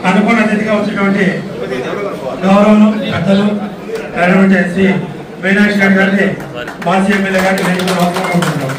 అనుకున్న అతిథిగా వచ్చినటువంటి గౌరవం పెద్దలు శ్రీ మీనాక్షి గారి గారిని మాజీ ఎమ్మెల్యే గారిని కోరుకుంటున్నాం.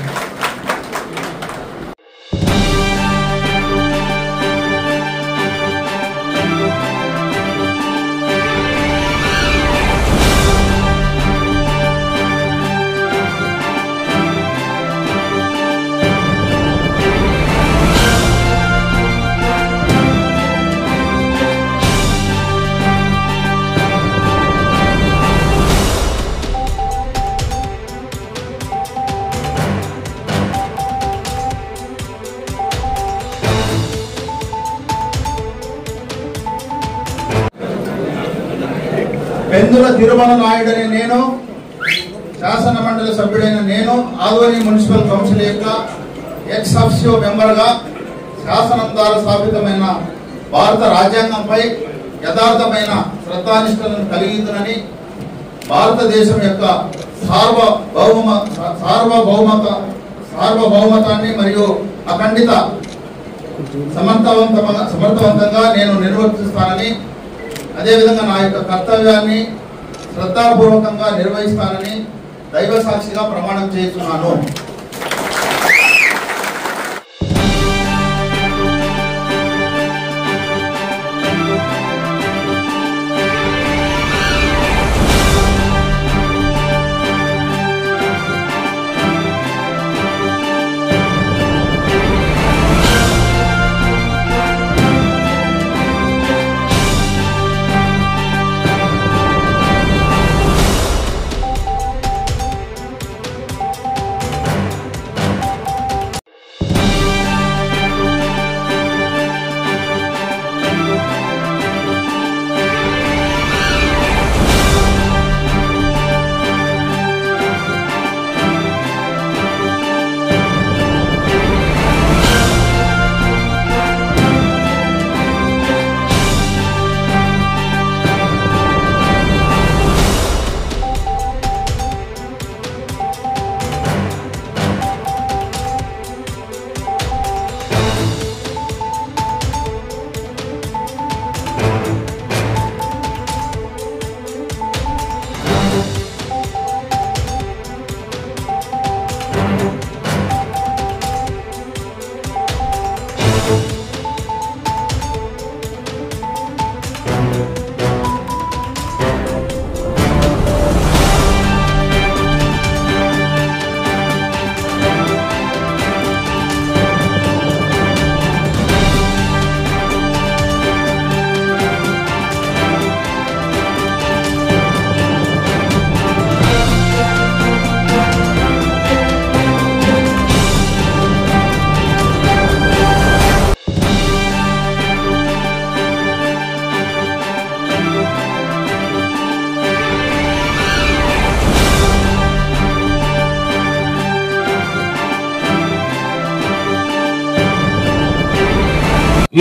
పెందుల తిరుమల నాయుడని నేను, శాసన మండలి సభ్యుడైన నేను ఆదోని మున్సిపల్ కౌన్సిల్ యొక్క ఎక్స్ అఫిషియో మెంబర్గా శాసనం ద్వారా స్థాపితమైన భారత రాజ్యాంగంపై యథార్థమైన శ్రద్ధానిష్టలను కలిగిందని, భారతదేశం యొక్క సార్వభౌమతాన్ని మరియు అఖండిత సమర్థవంతంగా నేను నిర్వర్తిస్తానని, అదేవిధంగా నా యొక్క కర్తవ్యాన్ని శ్రద్ధాపూర్వకంగా నిర్వహిస్తానని దైవ సాక్షిగా ప్రమాణం చేస్తున్నాను.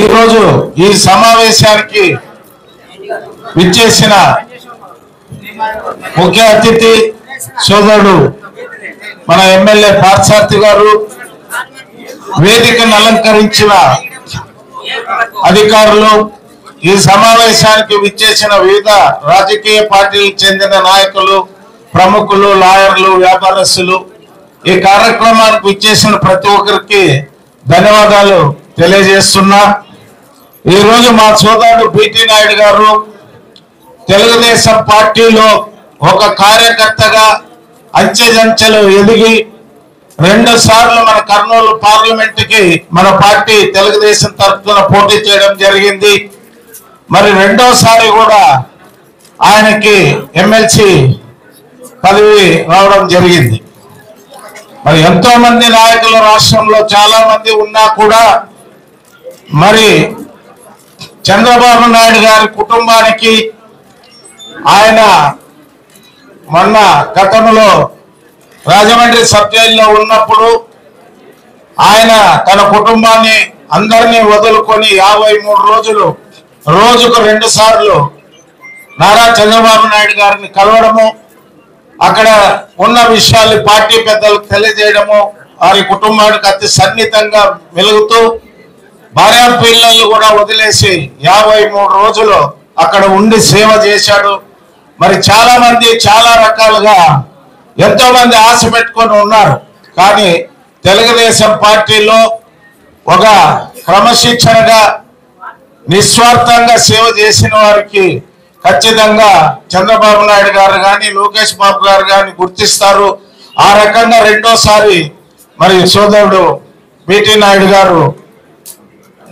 ఈ రోజు ఈ సమావేశానికి విచ్చేసిన ముఖ్య అతిథి సోదరుడు మన ఎమ్మెల్యే పార్థసారథి గారు, వేదికను అలంకరించిన అధికారులు, ఈ సమావేశానికి విచ్చేసిన వివిధ రాజకీయ పార్టీలకు చెందిన నాయకులు, ప్రముఖులు, లాయర్లు, వ్యాపారస్తులు, ఈ కార్యక్రమానికి విచ్చేసిన ప్రతి ఒక్కరికి ధన్యవాదాలు తెలియజేస్తున్నా. ఈ రోజు మా సోదరుడు బిటి నాయుడు గారు తెలుగుదేశం పార్టీలో ఒక కార్యకర్తగా అంచెలంచెలు ఎదిగి 2 సార్లు మన కర్నూలు పార్లమెంట్ కి మన పార్టీ తెలుగుదేశం తరఫున పోటీ చేయడం జరిగింది. మరి 2వసారి కూడా ఆయనకి ఎమ్మెల్సీ పదవి రావడం జరిగింది. మరి ఎంతో మంది నాయకులు రాష్ట్రంలో చాలా మంది ఉన్నా కూడా మరి చంద్రబాబు నాయుడు గారి కుటుంబానికి ఆయన మొన్న గతంలో రాజమండ్రి సబ్ జైల్లో ఉన్నప్పుడు ఆయన తన కుటుంబాన్ని అందరినీ వదులుకొని 53 రోజులు రోజుకు 2 సార్లు నారా చంద్రబాబు నాయుడు గారిని కలవడము, అక్కడ ఉన్న విషయాలు పార్టీ పెద్దలకు తెలియజేయడము, వారి కుటుంబానికి అతి సన్నిహితంగా మెలుగుతూ భార్య పిల్లలు కూడా వదిలేసి 53 రోజులు అక్కడ ఉండి సేవ చేశాడు. మరి చాలా మంది చాలా రకాలుగా ఎంతో మంది ఆశ పెట్టుకొని ఉన్నారు. కానీ తెలుగుదేశం పార్టీలో ఒక క్రమశిక్షణగా నిస్వార్థంగా సేవ చేసిన వారికి ఖచ్చితంగా చంద్రబాబు నాయుడు గారు కానీ లోకేష్ బాబు గారు కానీ గుర్తిస్తారు. ఆ రకంగా రెండోసారి మరి సోదరుడు బిటి నాయుడు గారు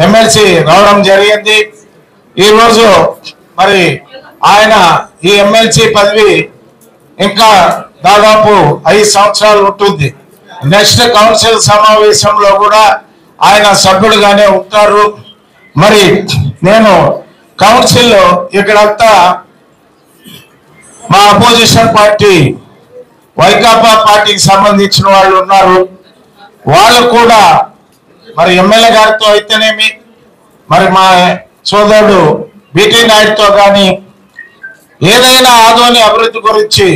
ఎమ్మెల్సీ రావడం జరిగింది. ఈరోజు మరి ఆయన ఈ ఎమ్మెల్సీ పదవి ఇంకా దాదాపు 5 సంవత్సరాలు ఉంటుంది. నెక్స్ట్ కౌన్సిల్ సమావేశంలో కూడా ఆయన సభ్యుడుగానే ఉంటారు. మరి నేను కౌన్సిల్లో ఇక్కడంతా మా అపోజిషన్ పార్టీ వైకాపా పార్టీకి సంబంధించిన వాళ్ళు ఉన్నారు. వాళ్ళు కూడా మరి ఎమ్మెల్యే గారితో అయితేనేమి మరి మా సోదరుడు బిటి నాయుడుతో కానీ ఏదైనా ఆదోని అభివృద్ధి గురించి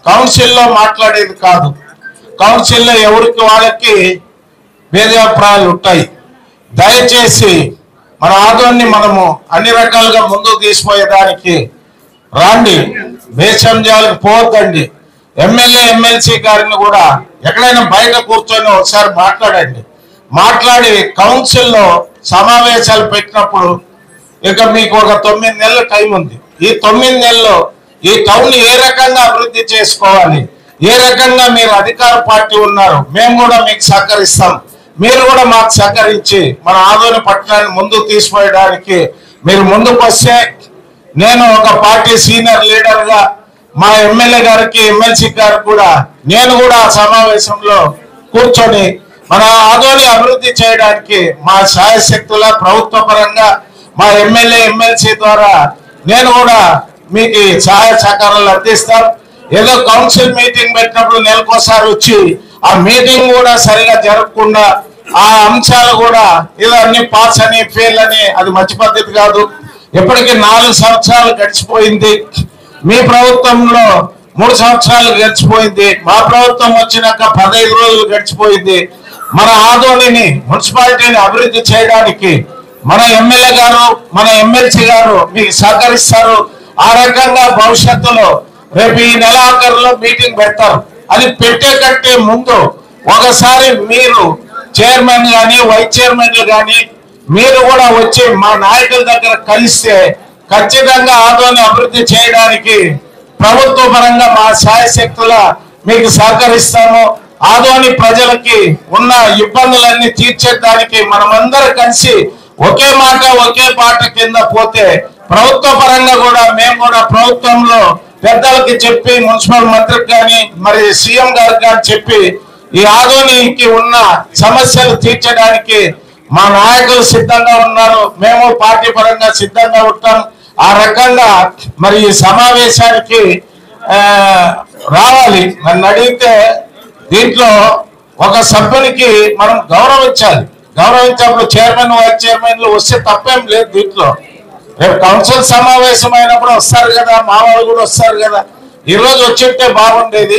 కౌన్సిల్లో మాట్లాడేది కాదు. కౌన్సిల్లో ఎవరికి వాళ్ళకి భేదాభిప్రాయాలు ఉంటాయి. దయచేసి మన ఆదోని మనము అన్ని రకాలుగా ముందుకు తీసుకుపోయేదానికి రాండి, బేసంజాలకు పోవద్దండి. ఎమ్మెల్యే ఎమ్మెల్సీ గారిని కూడా ఎక్కడైనా బయట కూర్చొని ఒకసారి మాట్లాడండి. మాట్లాడి కౌన్సిల్లో సమావేశాలు పెట్టినప్పుడు ఇక మీకు ఒక 9 నెలల టైం ఉంది. ఈ 9 నెలల్లో ఈ టౌన్ ఏ రకంగా అభివృద్ధి చేసుకోవాలి, ఏ రకంగా మీరు అధికార పార్టీ ఉన్నారు, మేము కూడా మీకు సహకరిస్తాం. మీరు కూడా మాకు సహకరించి మన ఆదోని పట్టణాన్ని ముందుకు తీసుకుపోయడానికి మీరు ముందుకు వస్తే నేను ఒక పార్టీ సీనియర్ లీడర్ గా మా ఎమ్మెల్యే గారికి ఎమ్మెల్సీ గారికి కూడా నేను కూడా సమావేశంలో కూర్చొని మన ఆదోని అభివృద్ధి చేయడానికి మా శాయశక్తుల ప్రభుత్వ పరంగా మా ఎమ్మెల్యే ఎమ్మెల్సీ ద్వారా నేను కూడా మీకు సహాయ సహకారాలు అందిస్తాను. ఏదో కౌన్సిల్ మీటింగ్ పెట్టినప్పుడు నెలకోసారి వచ్చి ఆ మీటింగ్ కూడా సరిగా జరగకుండా ఆ అంశాలు కూడా ఏదో అన్ని పాస్ అని ఫెయిల్ అని అది మంచి పద్ధతి కాదు. ఇప్పటికీ 4 సంవత్సరాలు గడిచిపోయింది. మీ ప్రభుత్వంలో 3 సంవత్సరాలు గడిచిపోయింది. మా ప్రభుత్వం వచ్చినాక 15 రోజులు గడిచిపోయింది. మన ఆదోనిని మున్సిపాలిటీని అభివృద్ధి చేయడానికి మన ఎమ్మెల్యే గారు మన ఎమ్మెల్సీ గారు మీకు సహకరిస్తారు. ఆ రకంగా భవిష్యత్తులో రేపు ఈ నెలాఖరులో మీటింగ్ పెడతారు. అది పెట్టే కంటే ముందు ఒకసారి మీరు చైర్మన్ కానీ వైస్ చైర్మన్లు కానీ మీరు కూడా వచ్చి మా నాయకుల దగ్గర కలిస్తే ఖచ్చితంగా ఆదోని అభివృద్ధి చేయడానికి ప్రభుత్వ పరంగా మా శాయశక్తుల మీకు సహకరిస్తాము. ఆదోని ప్రజలకి ఉన్న ఇబ్బందులన్నీ తీర్చేదానికి మనమందరం కలిసి ఒకే మాట ఒకే పాట కింద పోతే ప్రభుత్వ పరంగా కూడా మేము కూడా ప్రభుత్వంలో పెద్దలకి చెప్పి మున్సిపల్ మంత్రికి కానీ మరి సీఎం గారికి కానీ చెప్పి ఈ ఆదోనికి ఉన్న సమస్యలు తీర్చడానికి మా నాయకులు సిద్ధంగా ఉన్నారు. మేము పార్టీ పరంగా సిద్ధంగా ఉంటాం. ఆ రకంగా మరి ఈ సమావేశానికి రావాలి. నన్ను అడిగితే దీంట్లో ఒక సభ్యునికి మనం గౌరవించాలి. గౌరవించినప్పుడు చైర్మన్ వైస్ చైర్మన్లు వస్తే తప్పేం లేదు. దీంట్లో రేపు కౌన్సిల్ సమావేశం అయినప్పుడు వస్తారు కదా, మా వాళ్ళు కూడా వస్తారు కదా. ఈరోజు వచ్చింటే బాగుండేది.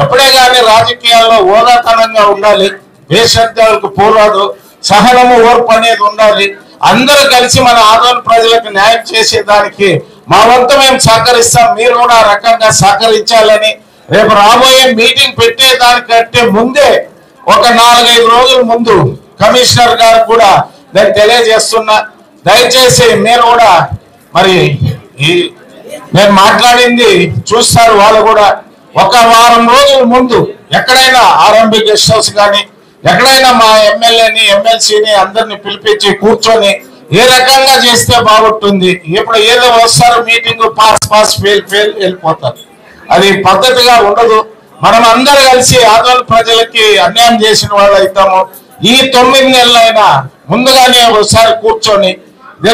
ఎప్పుడే కానీ రాజకీయాల్లో హోదాతనంగా ఉండాలి. దేశాలకు పోరాదు, సహనము ఓర్పు అనేది ఉండాలి. అందరూ కలిసి మన ఆదోని ప్రజలకు న్యాయం చేసేదానికి మా వంతు మేము సహకరిస్తాం. మీరు కూడా ఆ రకంగా సహకరించాలని రేపు రాబోయే మీటింగ్ పెట్టేదానికంటే ముందే ఒక 4-5 రోజుల ముందు కమిషనర్ గారు కూడా నేను తెలియజేస్తున్నా. దయచేసి మీరు కూడా మరి నేను మాట్లాడింది చూస్తారు. వాళ్ళు కూడా ఒక వారం రోజుల ముందు ఎక్కడైనా ఆర్ఎంబి గెస్ట్ హౌస్ కానీ ఎక్కడైనా మా ఎమ్మెల్యేని ఎమ్మెల్సీని అందరిని పిలిపించి కూర్చొని ఏ రకంగా చేస్తే బాగుంటుంది. ఇప్పుడు ఏదో వస్తారు మీటింగ్ పాస్ ఫెయిల్ వెళ్ళిపోతారు. అది పద్ధతిగా ఉండదు. మనం అందరు కలిసి ఆదోని ప్రజలకి అన్యాయం చేసిన వాళ్ళు అవుతాము. ఈ 9 నెలలైనా ముందుగానే ఒకసారి కూర్చొని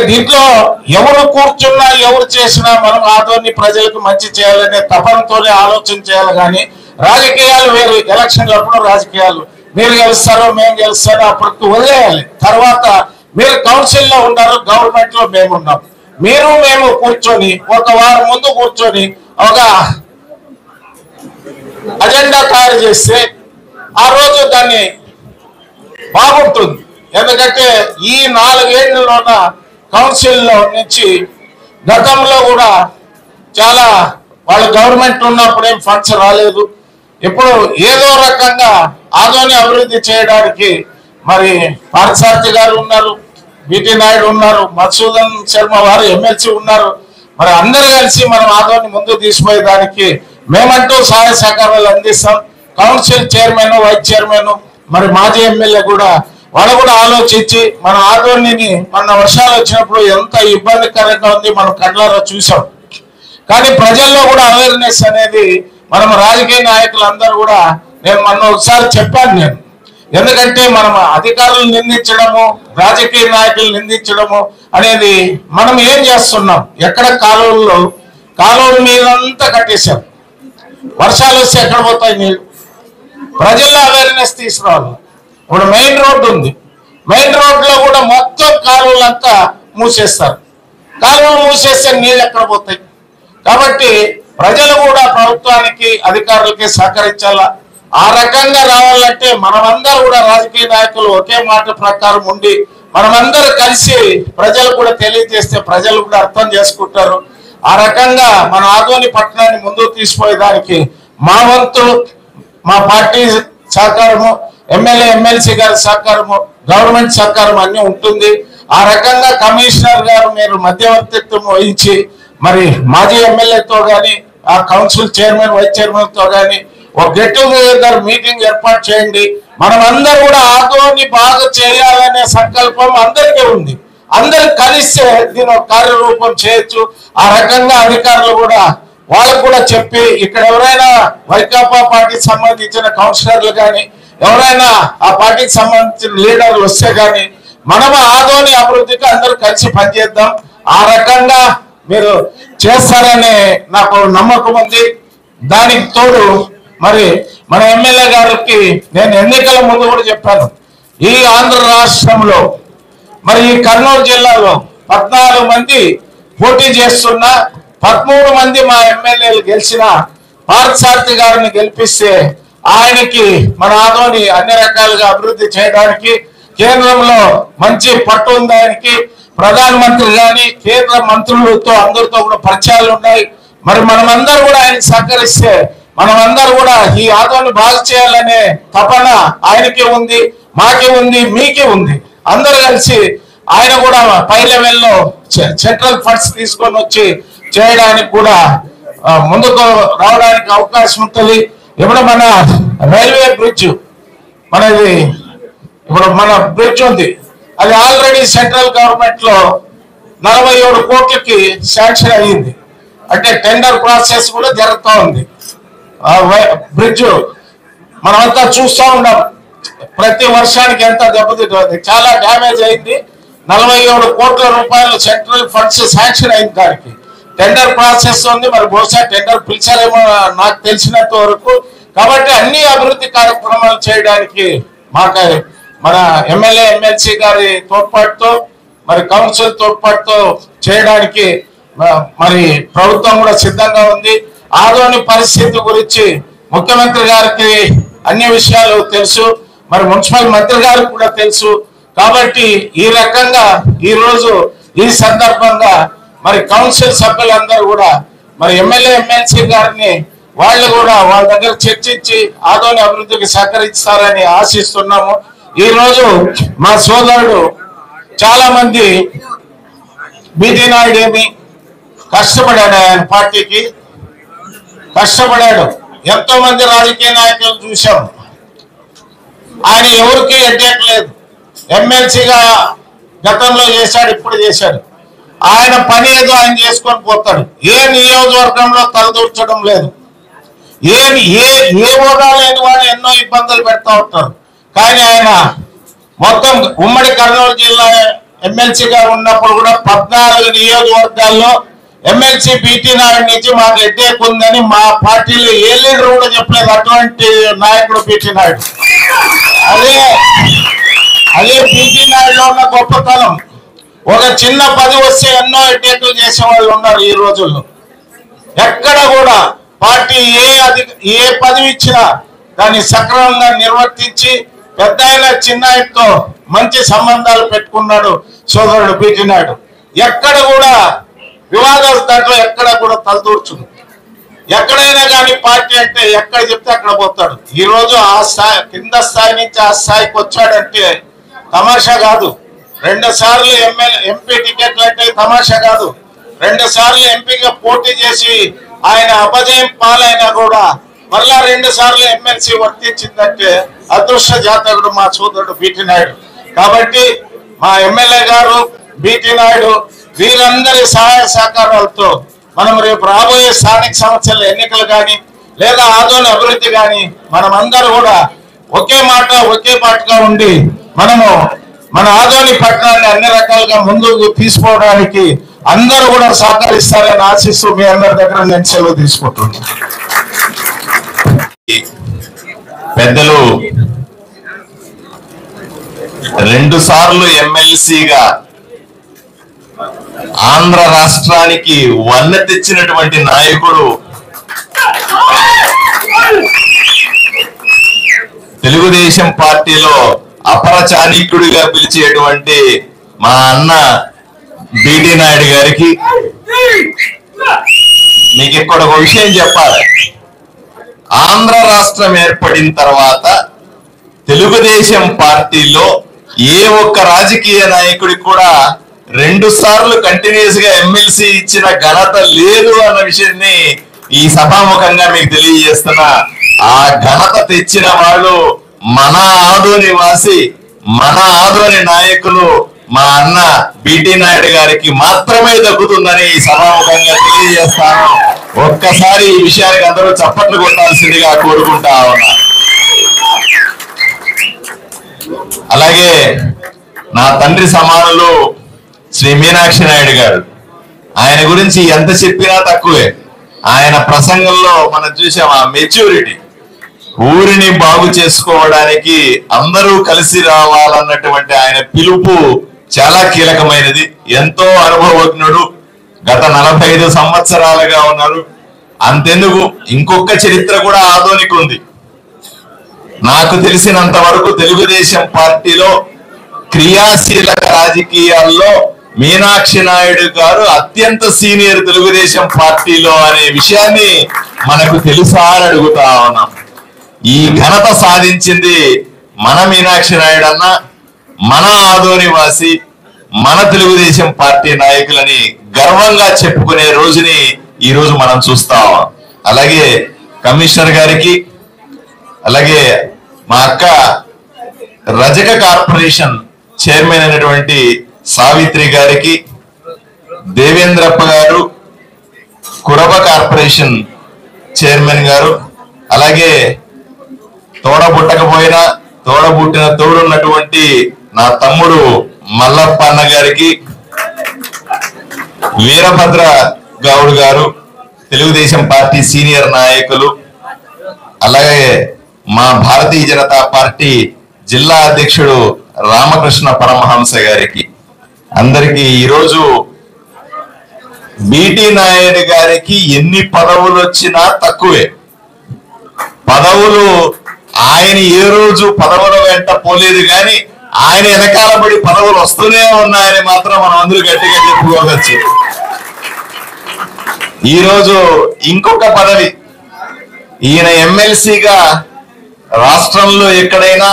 దీంట్లో ఎవరు కూర్చున్నా ఎవరు చేసినా మనం ఆదోని ప్రజలకు మంచి చేయాలనే తపనతోనే ఆలోచన చేయాలి. కానీ రాజకీయాలు వేరు. ఎలక్షన్లప్పుడు రాజకీయాలు మీరు గెలుస్తారో మేము గెలుస్తారో అప్పటికి వదిలేయాలి. తర్వాత మీరు కౌన్సిల్లో ఉన్నారు, గవర్నమెంట్ లో మేము ఉన్నాం. మీరు మేము కూర్చొని ఒక వారం ముందు కూర్చొని ఒక అజెండా తయారు చేస్తే ఆ రోజు దాన్ని బాగుంటుంది. ఎందుకంటే ఈ 4 ఏళ్లలోన కౌన్సిల్లో నుంచి గతంలో కూడా చాలా వాళ్ళ గవర్నమెంట్ ఉన్నప్పుడు ఏం ఫండ్స్ రాలేదు. ఇప్పుడు ఏదో రకంగా ఆదోని అభివృద్ధి చేయడానికి మరి పార్థసారథి గారు ఉన్నారు, బిటి నాయుడు ఉన్నారు, మధుసూదన్ శర్మ వారు ఎమ్మెల్సీ ఉన్నారు. మరి అందరూ కలిసి మనం ఆదోని ముందుకు తీసుకుపోయేదానికి మేమంటూ సహాయ సహకారాలు అందిస్తాం. కౌన్సిల్ చైర్మన్, వైస్ చైర్మన్, మరి మాజీ ఎమ్మెల్యే కూడా వాళ్ళు కూడా ఆలోచించి మన ఆదోనిని మన వర్షాలు వచ్చినప్పుడు ఎంత ఇబ్బందికరంగా ఉంది మనం కళ్ళారా చూసాం. కానీ ప్రజల్లో కూడా అవేర్నెస్ అనేది మనం రాజకీయ నాయకులందరూ కూడా నేను మొన్న ఒకసారి చెప్పాను ఎందుకంటే మనం అధికారులు నిందించడము, రాజకీయ నాయకులు నిందించడము అనేది మనం ఏం చేస్తున్నాం? ఎక్కడ కాలువల మీదంతా కట్టేశాం. వర్షాలు వస్తే ఎక్కడ పోతాయి నీళ్ళు? ప్రజల్లో అవేర్నెస్ తీసుకురావాలి. ఇప్పుడు మెయిన్ రోడ్డు ఉంది, మెయిన్ రోడ్లో కూడా మొత్తం కాలువలంతా మూసేస్తారు. కాలువలు మూసేస్తే నీళ్ళు ఎక్కడ పోతాయి? కాబట్టి ప్రజలు కూడా ప్రభుత్వానికి, అధికారులకి సహకరించాలా. ఆ రకంగా రావాలంటే మనమందరూ కూడా రాజకీయ నాయకులు ఒకే మాట ప్రకారం ఉండి మనమందరూ కలిసి ప్రజలు కూడా తెలియజేస్తే ప్రజలు కూడా అర్థం చేసుకుంటారు. ఆ రకంగా మన ఆదోని పట్టణాన్ని ముందుకు తీసుకుపోయేదానికి మా వంతు, మా పార్టీ సహకారము, ఎమ్మెల్యే ఎమ్మెల్సీ గారి సహకారము, గవర్నమెంట్ సహకారం అన్ని ఉంటుంది. ఆ రకంగా కమిషనర్ గారు మీరు మధ్యవర్తిత్వం వహించి మరి మాజీ ఎమ్మెల్యేతో కానీ, ఆ కౌన్సిల్ చైర్మన్, వైస్ చైర్మన్ తో కానీ ఒక గెట్ టుగెదర్ మీటింగ్ ఏర్పాటు చేయండి. మనం అందరూ కూడా ఆదోని బాగా చేయాలనే సంకల్పం అందరికీ ఉంది. అందరూ కలిస్తే దీని ఒక కార్యరూపం చేయొచ్చు. ఆ రకంగా అధికారులు కూడా వాళ్ళకు కూడా చెప్పి ఇక్కడ ఎవరైనా వైకాపా పార్టీకి సంబంధించిన కౌన్సిలర్లు కానీ ఎవరైనా ఆ పార్టీకి సంబంధించిన లీడర్లు వస్తే కానీ మనం ఆదోని అభివృద్ధికి అందరూ కలిసి పనిచేద్దాం. ఆ రకంగా మీరు చేస్తారనే నాకు నమ్మకం ఉంది. దానికి తోడు మరి మన ఎమ్మెల్యే గారికి నేను ఎన్నికల ముందు కూడా చెప్పాను, ఈ ఆంధ్ర రాష్ట్రంలో మరి ఈ కర్నూలు జిల్లాలో 14 మంది పోటీ చేస్తున్న 13 మంది మా ఎమ్మెల్యేలు గెలిచిన పార్థసారథి గారిని గెలిపిస్తే ఆయనకి మన ఆదోని అన్ని రకాలుగా అభివృద్ధి చేయడానికి కేంద్రంలో మంచి పట్టు ఉంది. ఆయనకి ప్రధానమంత్రి గాని కేంద్ర మంత్రులతో అందరితో కూడా పరిచయాలు ఉన్నాయి. మరి మనమందరూ కూడా ఆయనకి సహకరిస్తే మనమందరూ కూడా ఈ ఆదోని బాగు చేయాలనే తపన ఆయనకి ఉంది, మాకే ఉంది, మీకే ఉంది. అందరూ కలిసి ఆయన కూడా పై లెవెల్లో సెంట్రల్ ఫండ్స్ తీసుకొని వచ్చి చేయడానికి కూడా ముందుకు రావడానికి అవకాశం ఉంటుంది. ఇప్పుడు మన రైల్వే బ్రిడ్జ్ మనది ఇప్పుడు మన బ్రిడ్జ్ ఉంది, అది ఆల్రెడీ సెంట్రల్ గవర్నమెంట్ లో 47 కోట్లకి శాంక్షన్ అయ్యింది. అంటే టెండర్ ప్రాసెస్ కూడా జరుగుతూ ఉంది. బ్రిడ్జ్ మనమంతా చూస్తూ ఉన్నాం, ప్రతి వర్షానికి ఎంత దెబ్బతింటుంది, చాలా డ్యామేజ్ అయింది. 47 కోట్ల రూపాయలు సెంట్రల్ ఫండ్స్ శాంక్షన్ అయింది. దానికి టెండర్ ప్రాసెస్ ఉంది. మరి బహుశా టెండర్ పిలిచారేమో నాకు తెలిసినంత వరకు. కాబట్టి అన్ని అభివృద్ధి కార్యక్రమాలు చేయడానికి మాకు మన ఎమ్మెల్యే ఎమ్మెల్సీ గారి తోడ్పాటుతో మరి కౌన్సిల్ తోడ్పాటుతో చేయడానికి మరి ప్రభుత్వం కూడా సిద్ధంగా ఉంది. ఆదోని పరిస్థితి గురించి ముఖ్యమంత్రి గారికి అన్ని విషయాలు తెలుసు, మరి మున్సిపల్ మంత్రి గారికి కూడా తెలుసు. కాబట్టి ఈ రకంగా ఈ రోజు ఈ సందర్భంగా మరి కౌన్సిల్ సభ్యులందరూ కూడా మరి ఎమ్మెల్యే ఎమ్మెల్సీ గారిని వాళ్ళు కూడా వాళ్ళ దగ్గర చర్చించి ఆదోని అభివృద్ధికి సహకరిస్తారని ఆశిస్తున్నాము. ఈ రోజు మా సోదరుడు చాలా మంది బిటి నాయుడు ఏమి కష్టపడాడు, ఆయన పార్టీకి కష్టపడాడు. ఎంతో మంది రాజకీయ నాయకులు చూశాం, ఆయన ఎవరికి ఎడ్డట్లేదు. ఎమ్మెల్సీగా గతంలో చేశాడు, ఇప్పుడు చేశాడు. ఆయన పని ఏదో ఆయన చేసుకొని పోతాడు. ఏ నియోజకవర్గంలో తలదూర్చడం లేదు. ఏ హోదా లేని వాళ్ళు ఎన్నో ఇబ్బందులు పెడతా ఉంటారు. కానీ ఆయన మొత్తం ఉమ్మడి కర్నూలు జిల్లా ఎమ్మెల్సీగా ఉన్నప్పుడు కూడా 14 నియోజకవర్గాల్లో ఎమ్మెల్సీ బిటి నాయుడు నుంచి మాకు ఎడ్డేకుందని మా పార్టీలో ఏ లీడర్ కూడా చెప్పలేదు. అటువంటి నాయకుడు బిటి నాయుడు. అదే బిటి నాయుడులో ఉన్న గొప్పతనం. ఒక చిన్న పది వస్తే ఎన్నో ఎడ్డేట్లు చేసే వాళ్ళు ఉన్నారు ఈ రోజుల్లో. ఎక్కడ కూడా పార్టీ ఏ పదవి ఇచ్చినా దాన్ని సక్రమంగా నిర్వర్తించి పెద్ద ఆయన చిన్న ఆయనతో మంచి సంబంధాలు పెట్టుకున్నాడు సోదరుడు బీటీ నాయుడు. ఎక్కడ కూడా వివాదాలు దాంట్లో ఎక్కడ కూడా తలదూర్చుంది. ఎక్కడైనా కానీ పార్టీ అంటే ఎక్కడ చెప్తే అక్కడ పోతాడు. ఈ రోజు ఆ స్థాయి కింద స్థాయి నుంచి ఆ స్థాయికి వచ్చాడంటే తమాషా కాదు. 2 సార్లు ఎంపీ టికెట్లు అంటే తమాషా కాదు. 2 సార్లు ఎంపీగా పోటీ చేసి ఆయన అపజయం పాలైనా కూడా మరలా 2 సార్లు ఎమ్మెల్సీ వర్తించిందంటే అదృష్ట జాతకుడు మా సోదరుడు బీటీ నాయుడు. కాబట్టి మా ఎమ్మెల్యే గారు బీటీ నాయుడు వీరందరి సహాయ సహకారాలతో మనం రేపు రాబోయే స్థానిక సంస్థల ఎన్నికలు కానీ లేదా ఆదోని అభివృద్ధి కానీ మనమందరూ కూడా ఒకే మాట ఒకే పాటగా ఉండి మనము మన ఆదోని పట్టణాన్ని అన్ని రకాలుగా ముందుకు తీసుకోవడానికి అందరూ కూడా సహకరిస్తారని ఆశిస్తూ మీ అందరి దగ్గర నేను సెలవు తీసుకుంటున్నాను. పెద్దలు 2 సార్లు ఎమ్మెల్సీగా ఆంధ్ర రాష్ట్రానికి వన్న తెచ్చినటువంటి నాయకుడు, తెలుగుదేశం పార్టీలో అపర చాణక్యుడిగా పిలిచేటువంటి మా అన్న బీటీ నాయుడు గారికి మీకు ఇక్కడ ఒక విషయం చెప్పాలి. ఆంధ్ర రాష్ట్రం ఏర్పడిన తర్వాత తెలుగుదేశం పార్టీలో ఏ ఒక్క రాజకీయ నాయకుడికి కూడా 2 సార్లు కంటిన్యూస్ గా ఎమ్మెల్సీ ఇచ్చిన ఘనత లేదు అన్న విషయాన్ని ఈ సభాముఖంగా మీకు తెలియజేస్తున్నా. ఆ ఘనత తెచ్చిన వాళ్ళు మన ఆదోని వాసి, మన ఆదోని నాయకులు మా అన్న బీటీ నాయుడు గారికి మాత్రమే దక్కుతుందని ఈ సభాముఖంగా తెలియజేస్తాను. ఒక్కసారి ఈ విషయానికి అందరూ చప్పట్లు కొట్టాల్సిందిగా కోరుకుంటా ఉన్నా. అలాగే నా తండ్రి సమానులు శ్రీ మీనాక్షి నాయుడు గారు, ఆయన గురించి ఎంత చెప్పినా తక్కువే. ఆయన ప్రసంగంలో మనం చూసాం ఆ మెచ్యూరిటీ, ఊరిని బాగు చేసుకోవడానికి అందరూ కలిసి రావాలన్నటువంటి ఆయన పిలుపు చాలా కీలకమైనది. ఎంతో అనుభవజ్ఞుడు, గత 45 సంవత్సరాలుగా ఉన్నారు. అంతెందుకు ఇంకొక చరిత్ర కూడా ఆదోనికి ఉంది. నాకు తెలిసినంత వరకు తెలుగుదేశం పార్టీలో క్రియాశీలక రాజకీయాల్లో మీనాక్షి నాయుడు గారు అత్యంత సీనియర్ తెలుగుదేశం పార్టీలో అనే విషయాన్ని మనకు తెలుసా అని అడుగుతా ఉన్నాం. ఈ ఘనత సాధించింది మన మీనాక్షి నాయుడు అన్న, మన ఆదోని వాసి, మన తెలుగుదేశం పార్టీ నాయకులని గర్వంగా చెప్పుకునే రోజుని ఈ రోజు మనం చూస్తాం. అలాగే కమిషనర్ గారికి, అలాగే మా అక్క రజక కార్పొరేషన్ చైర్మన్ అయినటువంటి సావిత్రి గారికి, దేవేంద్రప్ప గారు కురబ కార్పొరేషన్ చైర్మన్ గారు, అలాగే తోడబుట్టకపోయినా తోడబుట్టిన తోడున్నటువంటి నా తమ్ముడు మల్లప్ప అన్న గారికి, వీరభద్ర గౌడ్ గారు తెలుగుదేశం పార్టీ సీనియర్ నాయకులు, అలాగే మా భారతీయ జనతా పార్టీ జిల్లా అధ్యక్షుడు రామకృష్ణ పరమహంస గారికి, అందరికీ ఈరోజు బీటీ నాయుడు గారికి ఎన్ని పదవులు వచ్చినా తక్కువే. పదవులు ఆయన ఏ రోజు పదవుల వెంట పోలేదు కానీ ఆయన వెనకాల పడి పదవులు వస్తూనే ఉన్నాయని మాత్రం మనం అందరూ గట్టిగా చెప్పుకోవచ్చు. ఈరోజు ఇంకొక పదవి, ఈయన ఎమ్మెల్సీగా రాష్ట్రంలో ఎక్కడైనా,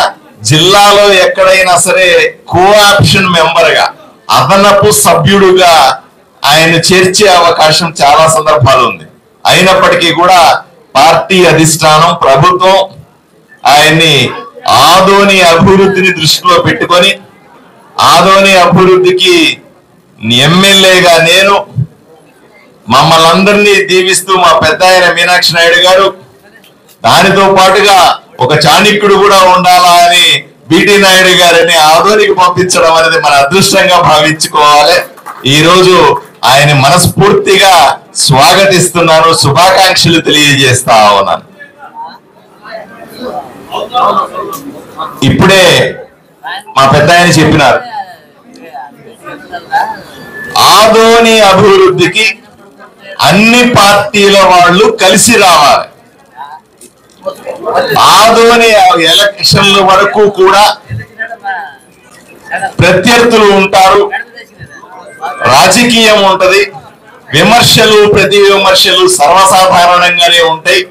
జిల్లాలో ఎక్కడైనా సరే కోఆప్షన్ మెంబర్ గా, అదనపు సభ్యుడుగా ఆయన చేర్చే అవకాశం చాలా సందర్భాలు ఉంది. అయినప్పటికీ కూడా పార్టీ అధిష్టానం, ప్రభుత్వం ఆయన్ని ఆదోని అభివృద్ధిని దృష్టిలో పెట్టుకొని, ఆదోని అభివృద్ధికి ఎమ్మెల్యేగా నేను మమ్మల్ని అందరినీ దీవిస్తూ మా పెద్ద ఆయన మీనాక్షి నాయుడు గారు, దానితో పాటుగా ఒక చాణక్యుడు కూడా ఉండాలా అని బీటీ నాయుడు గారిని ఆదోనికి పంపించడం అనేది మన అదృష్టంగా భావించుకోవాలి. ఈ రోజు ఆయన మనస్ఫూర్తిగా స్వాగతిస్తున్నాను, శుభాకాంక్షలు తెలియజేస్తా ఉన్నాను. ఇప్పుడే మా పెద్ద ఆయన చెప్పినారు, ఆదోని అభివృద్ధికి అన్ని పార్టీల వాళ్ళు కలిసి రావాలి. ఆదోని ఎలక్షన్ల వరకు కూడా ప్రత్యర్థులు ఉంటారు, రాజకీయం ఉంటది, విమర్శలు ప్రతి విమర్శలు సర్వసాధారణంగానే ఉంటాయి.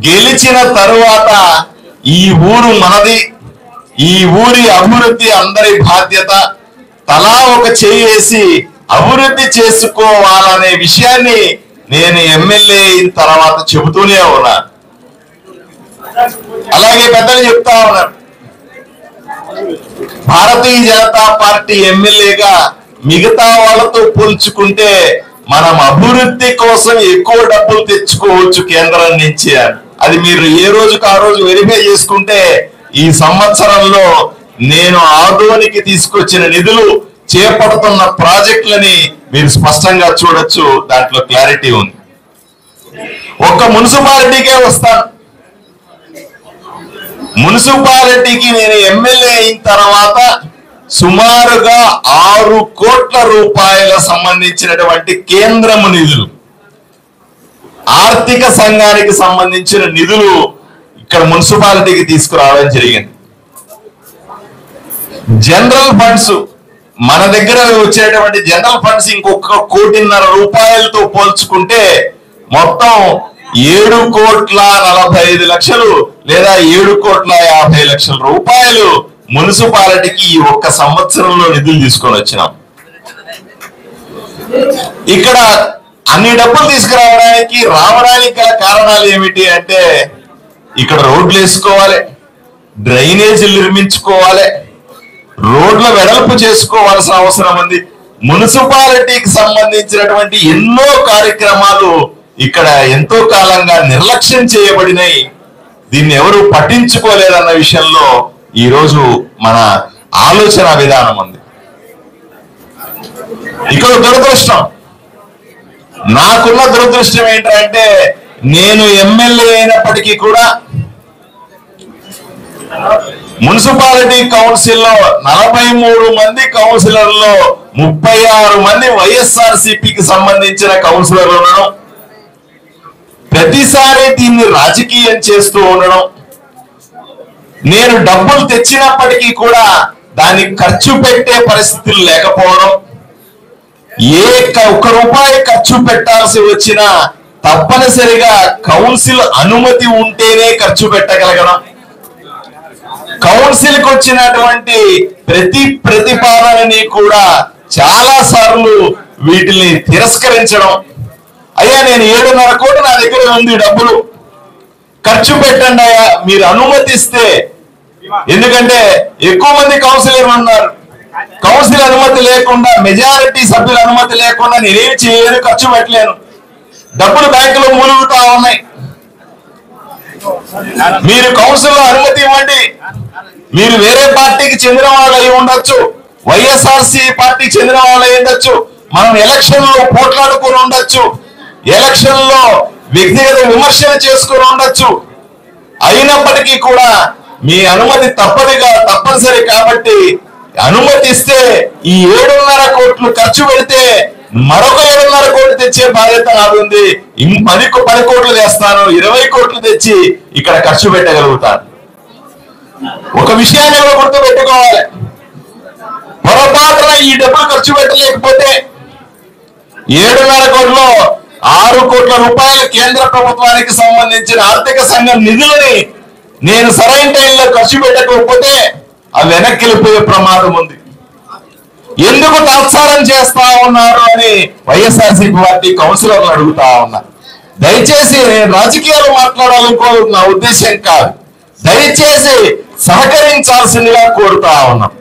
గెలిచిన తరువాత ఈ ఊరు మనది, ఈ ఊరి అభివృద్ధి అందరి బాధ్యత, తలా ఒక చేసి అభివృద్ధి చేసుకోవాలనే విషయాన్ని నేను ఎమ్మెల్యే అయిన తర్వాత చెబుతూనే ఉన్నాను. అలాగే పెద్దలు చెప్తా ఉన్నారు, భారతీయ జనతా పార్టీ ఎమ్మెల్యేగా మిగతా వాళ్ళతో పోల్చుకుంటే మనం అభివృద్ధి కోసం ఎక్కువ డబ్బులు తెచ్చుకోవచ్చు కేంద్రం నుంచి. అది మీరు ఏ రోజుకు ఆ రోజు వెరిఫై చేసుకుంటే ఈ సంవత్సరంలో నేను ఆదోనికి తీసుకొచ్చిన నిధులు, చేపడుతున్న ప్రాజెక్టులని మీరు స్పష్టంగా చూడొచ్చు. దాంట్లో క్లారిటీ ఉంది. ఒక్క మున్సిపాలిటీకే వస్తాను. మున్సిపాలిటీకి నేను ఎమ్మెల్యే అయిన తర్వాత సుమారుగా 6 కోట్ల రూపాయల సంబంధించినటువంటి కేంద్రము నిధులు, ఆర్థిక సంఘానికి సంబంధించిన నిధులు ఇక్కడ మున్సిపాలిటీకి తీసుకురావడం జరిగింది. జనరల్ ఫండ్స్ మన దగ్గర వచ్చేటువంటి జనరల్ ఫండ్స్ ఇంకొక 1.5 కోట్లతో పోల్చుకుంటే మొత్తం 7,45,00,000 లేదా 7,50,00,000 రూపాయలు మున్సిపాలిటీకి ఈ ఒక్క సంవత్సరంలో నిధులు తీసుకొని వచ్చినాం. ఇక్కడ అన్ని డబ్బులు తీసుకురావడానికి గల కారణాలు ఏమిటి అంటే, ఇక్కడ రోడ్లు వేసుకోవాలి, డ్రైనేజీలు నిర్మించుకోవాలి, రోడ్ల వెడల్పు చేసుకోవాల్సిన అవసరం ఉంది. మున్సిపాలిటీకి సంబంధించినటువంటి ఎన్నో కార్యక్రమాలు ఇక్కడ ఎంతో కాలంగా నిర్లక్ష్యం చేయబడినాయి. దీన్ని ఎవరు పట్టించుకోలేదన్న విషయంలో ఈ రోజు మన ఆలోచన విధానం ఉంది. ఇక్కడ దురదృష్టం, నాకున్న దురదృష్టం ఏంటంటే, నేను ఎమ్మెల్యే అయినప్పటికీ కూడా మున్సిపాలిటీ కౌన్సిల్లో 43 మంది కౌన్సిలర్లో 36 మంది వైఎస్ఆర్సీపీకి సంబంధించిన కౌన్సిలర్లు ఉండడం, ప్రతిసారి దీన్ని రాజకీయం చేస్తూ ఉండడం, నేను డబ్బులు తెచ్చినప్పటికీ కూడా దాన్ని ఖర్చు పెట్టే పరిస్థితులు లేకపోవడం, ఒక్క రూపాయి ఖర్చు పెట్టాల్సి వచ్చినా తప్పనిసరిగా కౌన్సిల్ అనుమతి ఉంటేనే ఖర్చు పెట్టగలగడం, కౌన్సిల్ కి వచ్చినటువంటి ప్రతి ప్రతిపాదనని కూడా చాలా సార్లు వీటిని తిరస్కరించడం. అయ్యా, నేను 7.5 కోట్లు నా దగ్గర ఉంది, డబ్బులు ఖర్చు పెట్టండి అయ్యా, మీరు అనుమతిస్తే. ఎందుకంటే ఎక్కువ మంది కౌన్సిలర్ ఉన్నారు, కౌన్సిల్ అనుమతి లేకుండా, మెజారిటీ సభ్యుల అనుమతి లేకుండా నేనేం చేయలేను, ఖర్చు పెట్టలేను. డబ్బులు బ్యాంకులో మూలుగుతా ఉన్నాయి. మీరు కౌన్సిల్లో అనుమతి ఇవ్వండి. మీరు వేరే పార్టీకి చెందిన వాళ్ళు అయి ఉండొచ్చు, వైఎస్ఆర్సీ పార్టీకి చెందిన వాళ్ళు అయి ఉండొచ్చు, మనం ఎలక్షన్ లో పోట్లాడుకుని ఉండొచ్చు, ఎలక్షన్ లో వ్యక్తిగత విమర్శలు చేసుకుని ఉండొచ్చు. అయినప్పటికీ కూడా మీ అనుమతి తప్పనిసరి కాబట్టి అనుమతిస్తే ఈ 7.5 కోట్లు ఖర్చు పెడితే మరొక 7.5 కోట్లు తెచ్చే బాధ్యత నాది. 10 కోట్లు తెస్తాను, 20 కోట్లు తెచ్చి ఇక్కడ ఖర్చు పెట్టగలుగుతాను. ఒక విషయాన్ని కూడా గుర్తు పెట్టుకోవాలి, పొరపాటున ఈ డబ్బులు ఖర్చు పెట్టలేకపోతే 7.5 కోట్లో 6 కోట్ల రూపాయలు కేంద్ర ప్రభుత్వానికి సంబంధించిన ఆర్థిక సంఘం నిధులని నేను సరైన టైంలో ఖర్చు పెట్టకపోతే అవి వెనక్కి వెళ్ళిపోయే ప్రమాదం ఉంది. ఎందుకు తాత్సారం చేస్తా ఉన్నారు అని వైఎస్ఆర్సీపీ పార్టీ కౌన్సిలర్లు అడుగుతా ఉన్నా. దయచేసి నేను రాజకీయాలు మాట్లాడాలనుకో నా ఉద్దేశం కాదు, దయచేసి సహకరించాల్సిందిగా కోరుతా ఉన్నాం.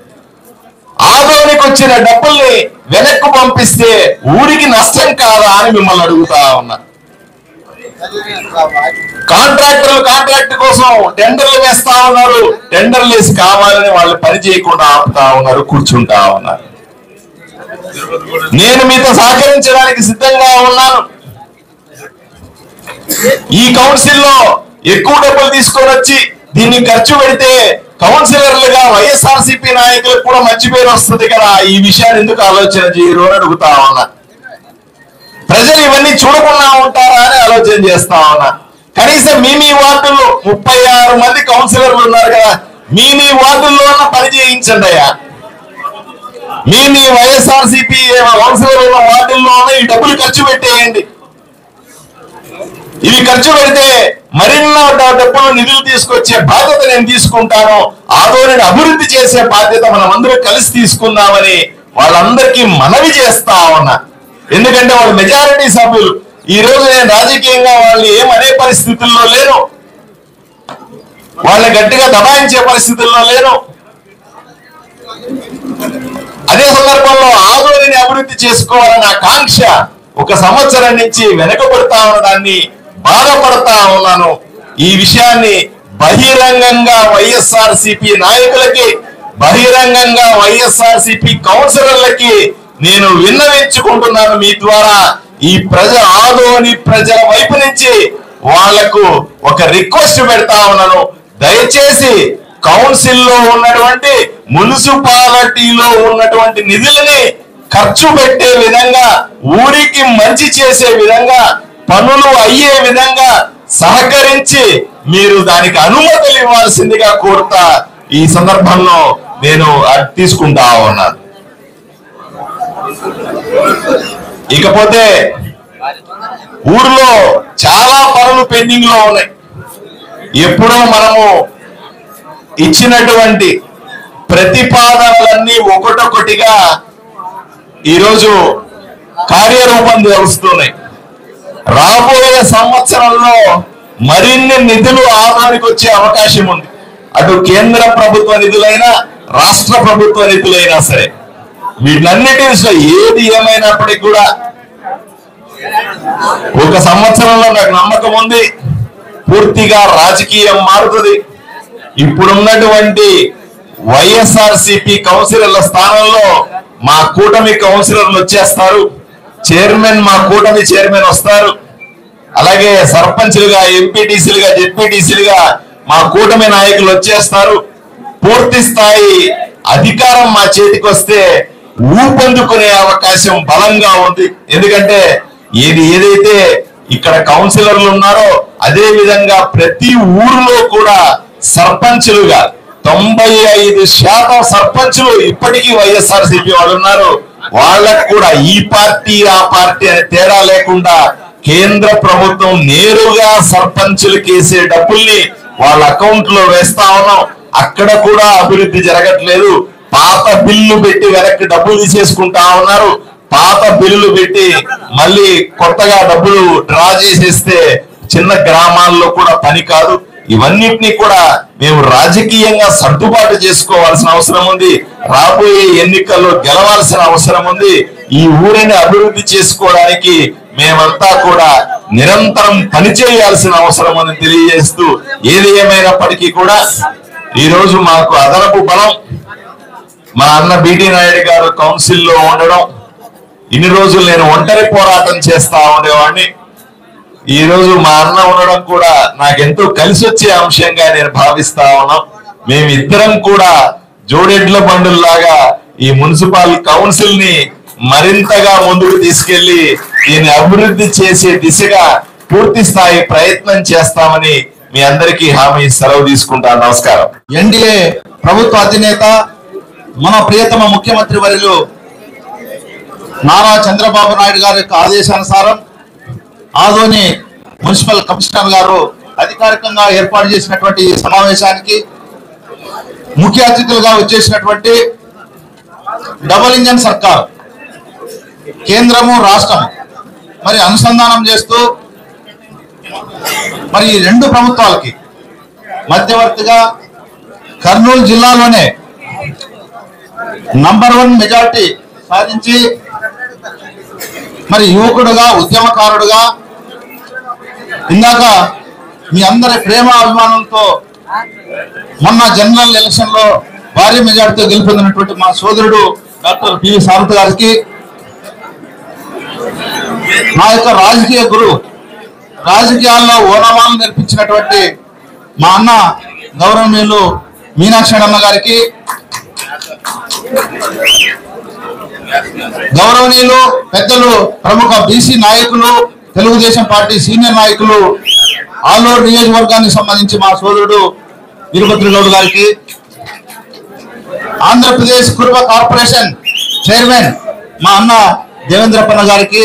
ఆదోనికి వచ్చిన డబ్బుల్ని వెనక్కు పంపిస్తే ఊరికి నష్టం కాదా అని మిమ్మల్ని అడుగుతా ఉన్నా. కాంట్రాక్ట్ కోసం టెండర్లు వేస్తా ఉన్నారు, టెండర్లు వేసి కావాలని వాళ్ళు పని చేయకుండా ఆపుతా ఉన్నారు, కూర్చుంటా ఉన్నారు. నేను మీతో సహకరించడానికి సిద్ధంగా ఉన్నాను. ఈ కౌన్సిల్లో ఎక్కువ డబ్బులు తీసుకొని వచ్చి దీన్ని ఖర్చు పెడితే కౌన్సిలర్లుగా వైఎస్ఆర్సీపీ నాయకులకు కూడా మంచి పేరు వస్తుంది కదా, ఈ విషయాన్ని ఎందుకు ఆలోచన చేయరు అని అడుగుతా ఉన్నా. ప్రజలు ఇవన్నీ చూడకుండా ఉంటారా అని ఆలోచన చేస్తా ఉన్నా. కనీసం మీ వార్డుల్లో 36 మంది కౌన్సిలర్లు ఉన్నారు కదా, మీ వార్డుల్లో పని చేయించండి అయ్యా. మీ వైఎస్ఆర్సీపీ కౌన్సిలర్ ఉన్న వార్డుల్లోనే ఈ డబ్బులు ఖర్చు పెట్టేయండి. ఇవి ఖర్చు పెడితే మరిన్నో డబ్బులు నిధులు తీసుకొచ్చే బాధ్యత నేను తీసుకుంటాను. ఆదోనిని అభివృద్ధి చేసే బాధ్యత మనం అందరూ కలిసి తీసుకుందామని వాళ్ళందరికీ మనవి చేస్తా ఉన్నా. ఎందుకంటే వాళ్ళు మెజారిటీ సభ్యులు. ఈ రోజు నేను రాజకీయంగా వాళ్ళని ఏమనే పరిస్థితుల్లో లేను, వాళ్ళని గట్టిగా దబాయించే పరిస్థితుల్లో లేను. అదే సందర్భంలో ఆదోనిని అభివృద్ధి చేసుకోవాలన్న ఆకాంక్ష 1 సంవత్సరం నుంచి వెనకబడతా ఉన్నదాన్ని బాధపడతా ఉన్నాను. ఈ విషయాన్ని బహిరంగంగా వైఎస్ఆర్సీపీ నాయకులకి, బహిరంగంగా వైఎస్ఆర్సీపీ కౌన్సిలర్లకి నేను విన్నవించుకుంటున్నాను. మీ ద్వారా ఈ ఆదోని ప్రజల వైపు నుంచి వాళ్లకు ఒక రిక్వెస్ట్ పెడతా ఉన్నాను. దయచేసి కౌన్సిల్లో ఉన్నటువంటి, మున్సిపాలిటీలో ఉన్నటువంటి నిధులని ఖర్చు పెట్టే విధంగా, ఊరికి మంచి చేసే విధంగా, పనులు అయ్యే విధంగా సహకరించి మీరు దానికి అనుమతులు ఇవ్వాల్సిందిగా కోరుతా ఈ సందర్భంలో నేను తీసుకుంటా ఉన్నాను. ఇకపోతే ఊర్లో చాలా పనులు పెండింగ్ లో ఉన్నాయి. ఎప్పుడో మనము ఇచ్చినటువంటి ప్రతిపాదనలన్నీ ఒకటొకటిగా ఈరోజు కార్యరూపం దాలుస్తున్నాయి. రాబోయే సంవత్సరంలో మరిన్ని నిధులు ఆదానికి వచ్చే అవకాశం ఉంది. అటు కేంద్ర ప్రభుత్వ నిధులైనా, రాష్ట్ర ప్రభుత్వ నిధులైనా సరే, వీటన్నిటిలో ఏది ఏమైనప్పటికీ కూడా 1 సంవత్సరంలో నాకు నమ్మకం ఉంది పూర్తిగా రాజకీయం మారుతుంది. ఇప్పుడున్నటువంటి వైఎస్ఆర్సీపీ కౌన్సిలర్ల స్థానంలో మా కూటమి కౌన్సిలర్లు వచ్చేస్తారు. చైర్మన్, మా కూటమి చైర్మన్ వస్తారు. అలాగే సర్పంచ్లుగా, ఎంపీటీసీలుగా, జెడ్పీటీసీలుగా మా కూటమి నాయకులు వచ్చేస్తారు. పూర్తి స్థాయి అధికారం మా చేతికి వస్తే ఊపందుకునే అవకాశం బలంగా ఉంది. ఎందుకంటే ఏదైతే ఇక్కడ కౌన్సిలర్లు ఉన్నారో అదే విధంగా ప్రతి ఊరిలో కూడా సర్పంచులుగా 95% సర్పంచులు ఇప్పటికీ వైఎస్ఆర్సీపీ వాళ్ళు ఉన్నారు. వాళ్ళకు కూడా ఈ పార్టీ ఆ పార్టీ అనే తేడా లేకుండా కేంద్ర ప్రభుత్వం నేరుగా సర్పంచులకు వేసే డబ్బుల్ని వాళ్ళ అకౌంట్ లో వేస్తా ఉన్నాం. అక్కడ కూడా అభివృద్ధి జరగట్లేదు. పాత బిల్లు పెట్టి వెనక్కి డబ్బులు తీసేసుకుంటా ఉన్నారు. పాత బిల్లులు పెట్టి మళ్ళీ కొత్తగా డబ్బులు డ్రా చేసేస్తే చిన్న గ్రామాల్లో కూడా పని కాదు. ఇవన్నిటినీ కూడా మేము రాజకీయంగా సర్దుబాటు చేసుకోవాల్సిన అవసరం ఉంది. రాబోయే ఎన్నికల్లో గెలవాల్సిన అవసరం ఉంది. ఈ ఊరిని అభివృద్ధి చేసుకోవడానికి మేమంతా కూడా నిరంతరం పనిచేయాల్సిన అవసరం అని తెలియజేస్తూ, ఏది ఏమైనప్పటికీ కూడా ఈ రోజు మాకు అదనపు బలం మా అన్న బిటి నాయుడు గారు కౌన్సిల్లో ఉండడం. ఇన్ని రోజులు నేను ఒంటరి పోరాటం చేస్తా ఉండేవాడిని. ఈ రోజు మా అన్న ఉండడం కూడా నాకెంతో కలిసి వచ్చే అంశంగా నేను భావిస్తా ఉన్నాం. మేమిద్దరం కూడా జోడెడ్ల బండుల్లాగా ఈ మున్సిపల్ కౌన్సిల్ ని మరింతగా ముందుకు తీసుకెళ్లి దీన్ని అభివృద్ధి చేసే దిశగా పూర్తి స్థాయి ప్రయత్నం చేస్తామని మీ అందరికీ హామీ సెలవు తీసుకుంటాను. నమస్కారం. ఎన్డీఏ ప్రభుత్వ అధినేత మన ప్రియతమ ముఖ్యమంత్రి వర్యులు నారా చంద్రబాబు నాయుడు గారి యొక్క ఆదేశానుసారం ఆదోని మున్సిపల్ కమిషనర్ గారు అధికారికంగా ఏర్పాటు చేసినటువంటి సమావేశానికి ముఖ్య అతిథులుగా వచ్చేసినటువంటి డబుల్ ఇంజన్ సర్కార్, కేంద్రము రాష్ట్రం మరి అనుసంధానం చేస్తూ మరి ఈ 2 ప్రభుత్వాలకి మధ్యవర్తిగా కర్నూలు జిల్లాలోనే నంబర్ 1 మెజార్టీ సాధించి మరి యువకుడుగా, ఉద్యమకారుడుగా, ఇందాక మీ అందరి ప్రేమ అభిమానంతో మొన్న జనరల్ ఎలక్షన్ లో భారీ మెజార్టీతో గెలుపొందినటువంటి మా సోదరుడు డాక్టర్ పివి సారథి గారికి, నా యొక్క రాజకీయ గురువు, రాజకీయాల్లో ఓనమాలు నేర్పించినటువంటి మా అన్న గౌరవనీయులు మీనాక్షి అన్న గారికి, గౌరవనీయులు పెద్దలు ప్రముఖ బీసీ నాయకులు తెలుగుదేశం పార్టీ సీనియర్ నాయకులు ఆలూరు నియోజకవర్గానికి సంబంధించి మా సోదరుడు వీరభద్ర గౌడ్ గారికి, ఆంధ్రప్రదేశ్ కురుబ కార్పొరేషన్ చైర్మన్ మా అన్న దేవేంద్రప్పన్న గారికి,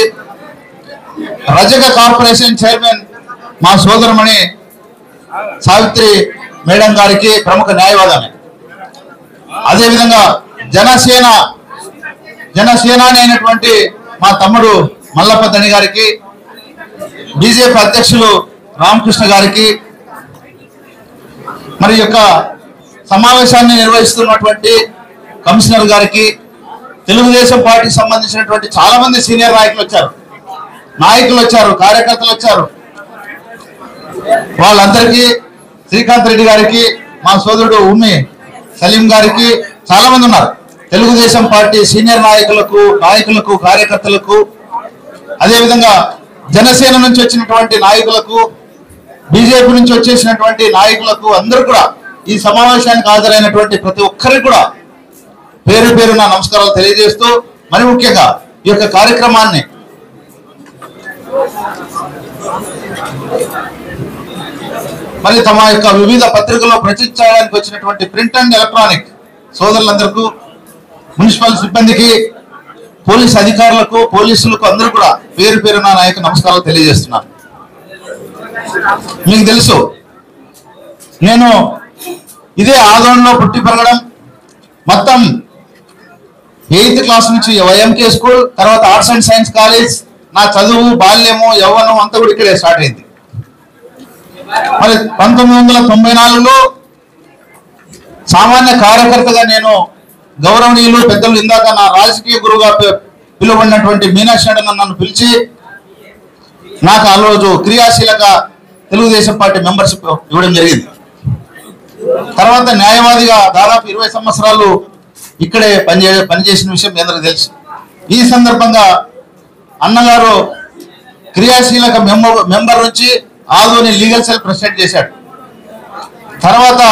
రజక కార్పొరేషన్ చైర్మన్ మా సోదరమణి సావిత్రి మేడం గారికి, ప్రముఖ న్యాయవాది. అదేవిధంగా జనసేనాని అయినటువంటి మా తమ్ముడు మల్లపద్దని గారికి, బీజేపీ అధ్యక్షులు రామకృష్ణ గారికి, మరి యొక్క సమావేశాన్ని నిర్వహిస్తున్నటువంటి కమిషనర్ గారికి, తెలుగుదేశం పార్టీకి సంబంధించినటువంటి చాలా మంది సీనియర్ నాయకులు వచ్చారు, కార్యకర్తలు వచ్చారు. వాళ్ళందరికీ, శ్రీకాంత్ రెడ్డి గారికి, మా సోదరుడు ఉమ్మి సలీం గారికి, చాలా మంది ఉన్నారు. తెలుగుదేశం పార్టీ సీనియర్ నాయకులకు కార్యకర్తలకు, అదేవిధంగా జనసేన నుంచి వచ్చినటువంటి నాయకులకు, బీజేపీ నుంచి వచ్చేసినటువంటి నాయకులకు అందరూ కూడా, ఈ సమావేశానికి హాజరైనటువంటి ప్రతి ఒక్కరికి కూడా పేరు పేరున నమస్కారాలు తెలియజేస్తూ, మరి ముఖ్యంగా ఈ యొక్క కార్యక్రమాన్ని మరి తమ యొక్క వివిధ పత్రికల్లో ప్రచురించడానికి వచ్చినటువంటి ప్రింట్ అండ్ ఎలక్ట్రానిక్ సోదరులందరికీ, మున్సిపల్ సిబ్బందికి, పోలీస్ అధికారులకు, పోలీసులకు అందరూ కూడా పేరు పేరున నా యొక్క నమస్కారాలు తెలియజేస్తున్నాను. మీకు తెలుసు, నేను ఇదే ఆదోళనలో పుట్టి పెరగడం, మొత్తం 8th క్లాస్ నుంచి వైఎంకే స్కూల్, తర్వాత ఆర్ట్స్ అండ్ సైన్స్ కాలేజ్, నా చదువు, బాల్యము, యవ్వనం అంతా కూడా ఇక్కడే స్టార్ట్ అయింది. మరి 1994లో సామాన్య కార్యకర్తగా నేను గౌరవనీయులు పెద్దలు ఇందాక నా రాజకీయ గురువుగా పిలువబడినటువంటి మీనాక్షి నన్ను పిలిచి నాకు ఆ రోజు క్రియాశీలక తెలుగుదేశం పార్టీ మెంబర్షిప్ ఇవ్వడం జరిగింది. తర్వాత న్యాయవాదిగా దాదాపు 20 సంవత్సరాలు ఇక్కడే పనిచేసిన విషయం మీ అందరికీ తెలుసు. ఈ సందర్భంగా అన్నగారు క్రియాశీలక మెంబర్ నుంచి ఆదోని లీగల్ సెల్ ప్రెసిడెంట్ చేశాడు. తర్వాత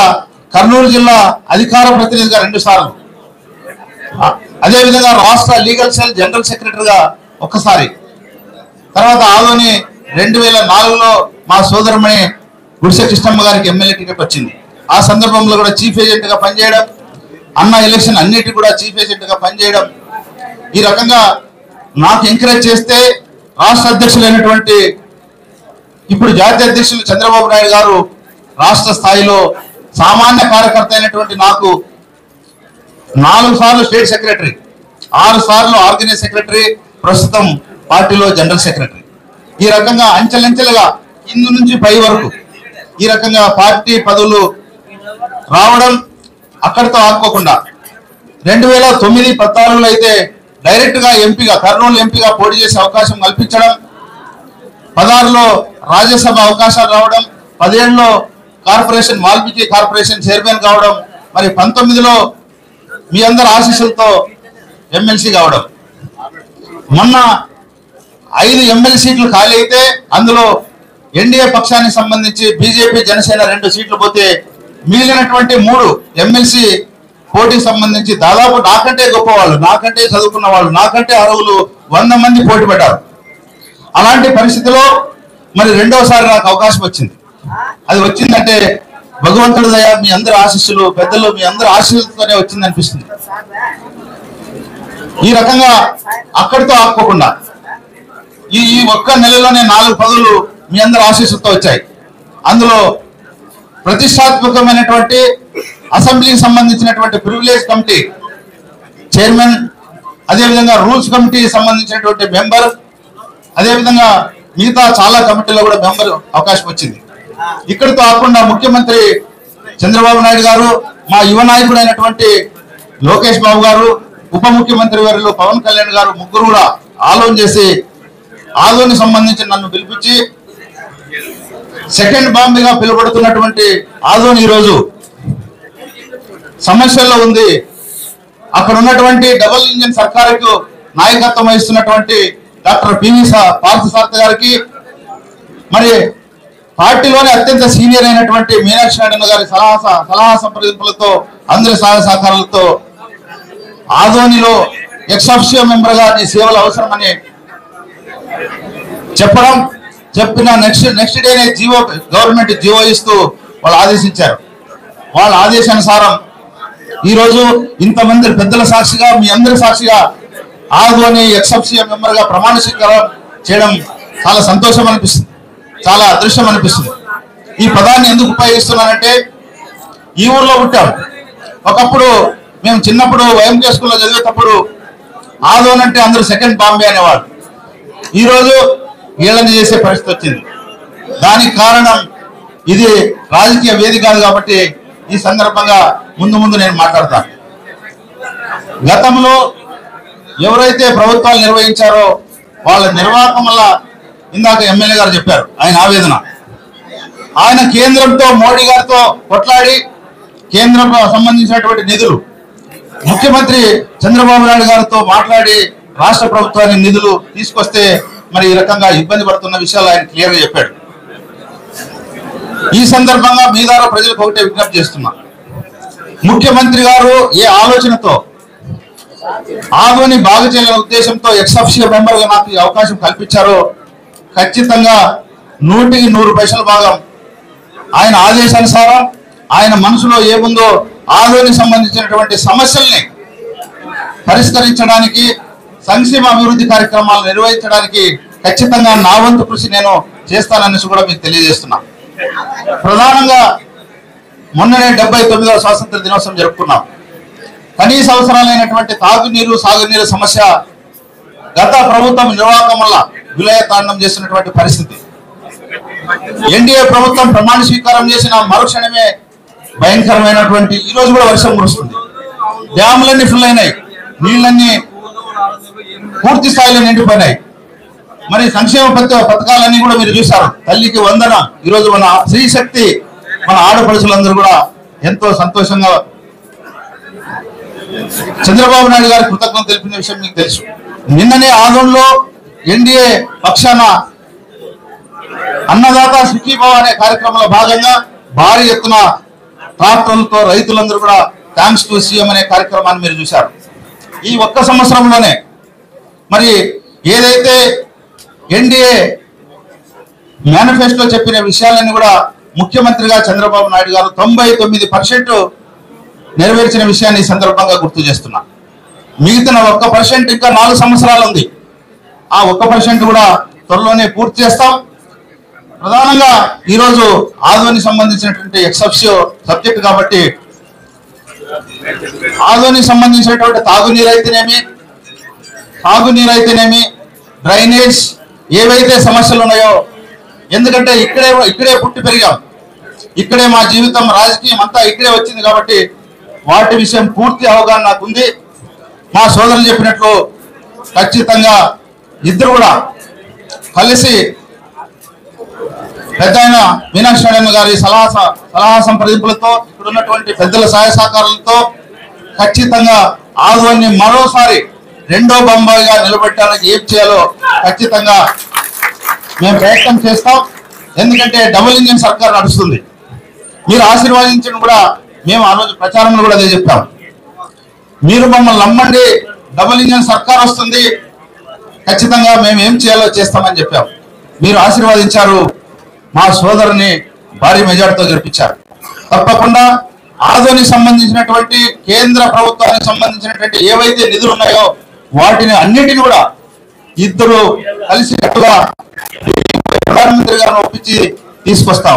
కర్నూలు జిల్లా అధికార ప్రతినిధిగా 2 సార్లు, అదేవిధంగా రాష్ట్ర లీగల్ సెల్ జనరల్ సెక్రటరీగా ఒక్కసారి. తర్వాత ఆదోని 2004లో మా సోదరమణి గుడిసె కృష్ణమ్మ గారికి ఎమ్మెల్యే టికెట్ వచ్చింది. ఆ సందర్భంలో కూడా చీఫ్ ఏజెంట్ గా పనిచేయడం, అన్న ఎలక్షన్ అన్నిటి కూడా చీఫ్ ఏజెంట్ గా పనిచేయడం, ఈ రకంగా నాకు ఎంకరేజ్ చేస్తే రాష్ట్ర అధ్యక్షులైనటువంటి ఇప్పుడు జాతీయ అధ్యక్షులు చంద్రబాబు నాయుడు గారు రాష్ట్ర స్థాయిలో సామాన్య కార్యకర్త అయినటువంటి నాకు 4 సార్లు స్టేట్ సెక్రటరీ, 6 సార్లు ఆర్గనైజ్ సెక్రటరీ, ప్రస్తుతం పార్టీలో జనరల్ సెక్రటరీ. ఈ రకంగా అంచెలంచెలుగా కింద నుంచి పై వరకు ఈ రకంగా పార్టీ పదవులు రావడం, అక్కడితో ఆపుకోకుండా 2009-14లో అయితే డైరెక్ట్ గా ఎంపీగా, కర్నూలు ఎంపీగా పోటీ చేసే అవకాశం కల్పించడం, 16లో రాజ్యసభ అవకాశాలు రావడం, 17లో కార్పొరేషన్ వాల్మీకి కార్పొరేషన్ చైర్మన్ కావడం, మరి 19లో మీ అందరి ఆశీస్సులతో ఎమ్మెల్సీ కావడం. మొన్న 5 ఎమ్మెల్యే సీట్లు ఖాళీ అయితే అందులో ఎన్డీఏ పక్షానికి సంబంధించి బీజేపీ, జనసేన 2 సీట్లు పోతే మిగిలినటువంటి 3 ఎమ్మెల్సీ పోటీకి సంబంధించి దాదాపు నాకంటే గొప్పవాళ్ళు, నాకంటే చదువుకున్న వాళ్ళు, నాకంటే అర్హులు 100 మంది పోటీ పడ్డారు. అలాంటి పరిస్థితిలో మరి రెండోసారి నాకు అవకాశం వచ్చింది. అది వచ్చిందంటే భగవంతుడి దయ, మీ అందరి ఆశీస్సులు, పెద్దలు మీ అందరి ఆశీస్సులతోనే వచ్చింది అనిపిస్తుంది. ఈ రకంగా అక్కడితో ఆపుకోకుండా ఈ ఒక్క నెలలోనే 4 పదవులు మీ అందరి ఆశీస్సులతో వచ్చాయి. అందులో ప్రతిష్టాత్మకమైనటువంటి అసెంబ్లీకి సంబంధించినటువంటి ప్రివిలేజ్ కమిటీ చైర్మన్, అదేవిధంగా రూల్స్ కమిటీ సంబంధించినటువంటి మెంబర్, అదేవిధంగా మిగతా చాలా కమిటీలో కూడా మెంబర్ అవకాశం వచ్చింది. ఇక్కడితో కాకుండా ముఖ్యమంత్రి చంద్రబాబు నాయుడు గారు, మా యువ నాయకుడు అయినటువంటి లోకేష్ బాబు గారు, ఉప ముఖ్యమంత్రి వర్యులు పవన్ కళ్యాణ్ గారు, ముగ్గురు కూడా ఆలోచన చేసి ఆదోని సంబంధించి నన్ను పిలిపించి సెకండ్ బాంబేగా పిలువబడుతున్నటువంటి ఆదోని ఈరోజు సమస్యల్లో ఉంది. అక్కడ ఉన్నటువంటి డబుల్ ఇంజిన్ సర్కారుకు నాయకత్వం వహిస్తున్నటువంటి డాక్టర్ పివి పార్థసారథి గారికి, మరి పార్టీలోనే అత్యంత సీనియర్ అయినటువంటి మీనాక్షి నాయుడు గారి సలహా సంప్రదింపులతో, అందరి సహాయ సహకారాలతో ఆదోనిలో ఎక్స్ ఆఫిషియో మెంబర్ గా నీ సేవలు అవసరమని చెప్పిన నెక్స్ట్ డేనే గవర్నమెంట్ జీవో ఇస్తూ వాళ్ళు ఆదేశించారు. వాళ్ళ ఆదేశానుసారం ఈరోజు ఇంతమంది పెద్దల సాక్షిగా మీ అందరి సాక్షిగా ఆదోని ఎక్సెప్షియల్ మెంబర్ గా ప్రమాణ స్వీకారం చేయడం చాలా సంతోషం అనిపిస్తుంది, చాలా అదృష్టం అనిపిస్తుంది. ఈ పదాన్ని ఎందుకు ఉపయోగిస్తున్నానంటే ఈ ఊర్లో పుట్టాం. ఒకప్పుడు మేము చిన్నప్పుడు వైఎంకే స్కూల్లో చదివేటప్పుడు ఆదోన్ అంటే అందరూ సెకండ్ బాంబే అనేవాళ్ళు. ఈరోజు వీళ్ళని చేసే పరిస్థితి వచ్చింది. దానికి కారణం ఇది రాజకీయ వేదిక కాదు కాబట్టి ఈ సందర్భంగా ముందు నేను మాట్లాడతాను. గతంలో ఎవరైతే ప్రభుత్వాలు నిర్వహించారో వాళ్ళ నిర్వాహకం వల్ల ఇందాక ఎమ్మెల్యే గారు చెప్పారు ఆయన ఆవేదన. ఆయన కేంద్రంతో మోడీ గారితో కొట్లాడి కేంద్రం సంబంధించినటువంటి నిధులు ముఖ్యమంత్రి చంద్రబాబు నాయుడు గారితో మాట్లాడి రాష్ట్ర ప్రభుత్వానికి నిధులు తీసుకొస్తే మరి ఈ రకంగా ఇబ్బంది పడుతున్న విషయాలు ఆయన క్లియర్ గా చెప్పాడు. ఈ సందర్భంగా మీ ద్వారా ప్రజలకు ఒకటే విజ్ఞప్తి చేస్తున్నా, ముఖ్యమంత్రి గారు ఏ ఆలోచనతో ఆదోని బాగు చేయాలనే ఉద్దేశంతో ఎక్సెప్షియల్ మెంబర్ గా నాకు ఈ అవకాశం కల్పించారో ఖచ్చితంగా 100% భాగం ఆయన ఆదేశానుసారం ఆయన మనసులో ఏముందో ఆదోని సంబంధించినటువంటి సమస్యల్ని పరిష్కరించడానికి సంక్షేమ అభివృద్ధి కార్యక్రమాలు నిర్వహించడానికి ఖచ్చితంగా నా వంతు కృషి నేను చేస్తాననేసి కూడా మీకు తెలియజేస్తున్నా. ప్రధానంగా మొన్ననే 79వ స్వాతంత్ర దినోత్సవం జరుపుకున్నాం. కనీస అవసరాలైనటువంటి తాగునీరు సాగునీరు సమస్య గత ప్రభుత్వం నిర్వాహకం వల్ల విలయతాండం చేసినటువంటి పరిస్థితి. ఎన్డీఏ ప్రభుత్వం ప్రమాణ స్వీకారం చేసిన మరుక్షణమే భయంకరమైనటువంటి ఈ రోజు కూడా వర్షం కురుస్తుంది, డ్యాములన్నీ ఫుల్ అయినాయి, నీళ్ళన్నీ పూర్తి స్థాయిలో నిండిపోయినాయి. మరి సంక్షేమ పథకాలన్నీ కూడా మీరు చూశారు. తల్లికి వందనం, ఈరోజు మన స్త్రీ శక్తి మన ఆడపడుచులందరూ కూడా ఎంతో సంతోషంగా చంద్రబాబు నాయుడు గారి కృతజ్ఞత తెలిపిన విషయం మీకు తెలుసు. నిన్ననే ఆదోన్లో ఎన్డీఏ పక్షాన అన్నదాత సుఖీభవ అనే కార్యక్రమంలో భాగంగా భారీ ఎత్తున ట్రాక్టర్లతో రైతులందరూ కూడా థ్యాంక్స్ టు సీఎం అనే కార్యక్రమాన్ని మీరు చూశారు. ఈ ఒక్క సంవత్సరంలోనే మరి ఏదైతే ఎన్డీఏ మేనిఫెస్టో చెప్పిన విషయాలన్నీ కూడా ముఖ్యమంత్రిగా చంద్రబాబు నాయుడు గారు 99% నెరవేర్చిన విషయాన్ని ఈ సందర్భంగా గుర్తు చేస్తున్నా. మిగతా 1% ఇంకా 4 సంవత్సరాలు ఉంది. ఆ 1% కూడా త్వరలోనే పూర్తి చేస్తాం. ప్రధానంగా ఈరోజు ఆదోని సంబంధించినటువంటి ఎక్సెప్షియో సబ్జెక్ట్ కాబట్టి ఆదోని సంబంధించినటువంటి తాగునీరైతేనేమి డ్రైనేజ్ ఏవైతే సమస్యలు ఉన్నాయో, ఎందుకంటే ఇక్కడే పుట్టి పెరిగాం, ఇక్కడే మా జీవితం రాజకీయం అంతా ఇక్కడే వచ్చింది కాబట్టి వాటి విషయం పూర్తి అవగాహన నాకుంది. మా సోదరులు చెప్పినట్లు ఖచ్చితంగా ఇద్దరు కూడా కలిసి పెద్ద ఆయన మీనాక్షి నారాయణ గారి సలహా సంప్రదింపులతో ఇక్కడ ఉన్నటువంటి పెద్దల సహాయ సహకారాలతో ఖచ్చితంగా ఆదోని మరోసారి రెండో బొంబాయిగా నిలబెట్టడానికి ఏం చేయాలో ఖచ్చితంగా మేము ప్రయత్నం చేస్తాం. ఎందుకంటే డబుల్ ఇంజిన్ సర్కార్ నడుస్తుంది. మీరు ఆశీర్వాదించడం కూడా మేము ఆ రోజు ప్రచారంలో కూడా అదే చెప్పాం. మీరు మమ్మల్ని నమ్మండి, డబుల్ ఇంజిన్ సర్కార్ వస్తుంది, ఖచ్చితంగా మేము ఏం చేయాలో చేస్తామని చెప్పాం. మీరు ఆశీర్వాదించారు, మా సోదరుని భారీ మెజార్టీతో గెలిపించారు. తప్పకుండా ఆదోని సంబంధించినటువంటి కేంద్ర ప్రభుత్వానికి సంబంధించినటువంటి ఏవైతే నిధులు ఉన్నాయో వాటిని అన్నింటినీ కూడా ఇద్దరు కలిసి కట్టుగా ప్రధానమంత్రి గారిని ఒప్పించి తీసుకొస్తాం.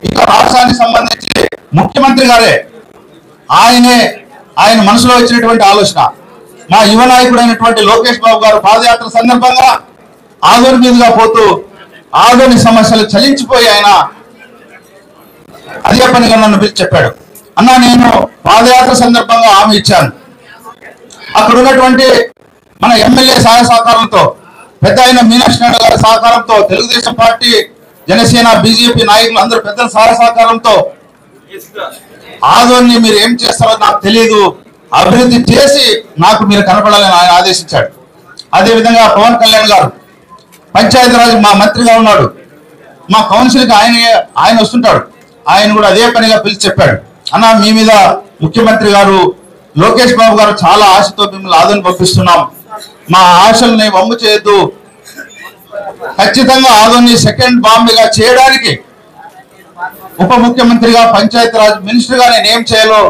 ఇక రాష్ట్రానికి సంబంధించి ముఖ్యమంత్రి గారే ఆయన మనసులో వచ్చినటువంటి ఆలోచన, మా యువ నాయకుడైనటువంటి లోకేష్ బాబు గారు పాదయాత్ర సందర్భంగా ఆదోని మీదుగా పోతూ ఆదోని సమస్యలు చలించిపోయి ఆయన అదే పనిగా నన్ను పిలిచి చెప్పాడు, అన్నా నేను పాదయాత్ర సందర్భంగా హామీ ఇచ్చాను, అక్కడ ఉన్నటువంటి మన ఎమ్మెల్యే సహాయ సహకారంతో పెద్ద అయిన మీనాక్షి నాయుడు గారి సహకారంతో తెలుగుదేశం పార్టీ జనసేన బీజేపీ నాయకులు అందరూ పెద్దల సహాయ సహకారంతో ఆదోని మీరు ఏం చేస్తారో నాకు తెలియదు, అభివృద్ధి చేసి నాకు మీరు కనపడాలని ఆయన ఆదేశించాడు. అదేవిధంగా పవన్ కళ్యాణ్ గారు పంచాయతీరాజ్ మా మంత్రిగా ఉన్నాడు, మా కౌన్సిల్కి ఆయన వస్తుంటాడు, ఆయన కూడా అదే పనిగా పిలిచి చెప్పాడు, అన్న మీ మీద ముఖ్యమంత్రి గారు లోకేష్ బాబు గారు చాలా ఆశతో మిమ్మల్ని ఆదోని పంపిస్తున్నాం, మా ఆశల్ని వమ్ము చేయొద్దు, ఖచ్చితంగా ఆదోని సెకండ్ బాంబేగా చేయడానికి ఉప ముఖ్యమంత్రిగా పంచాయతీరాజ్ మినిస్టర్గా నేను ఏం చేయాలో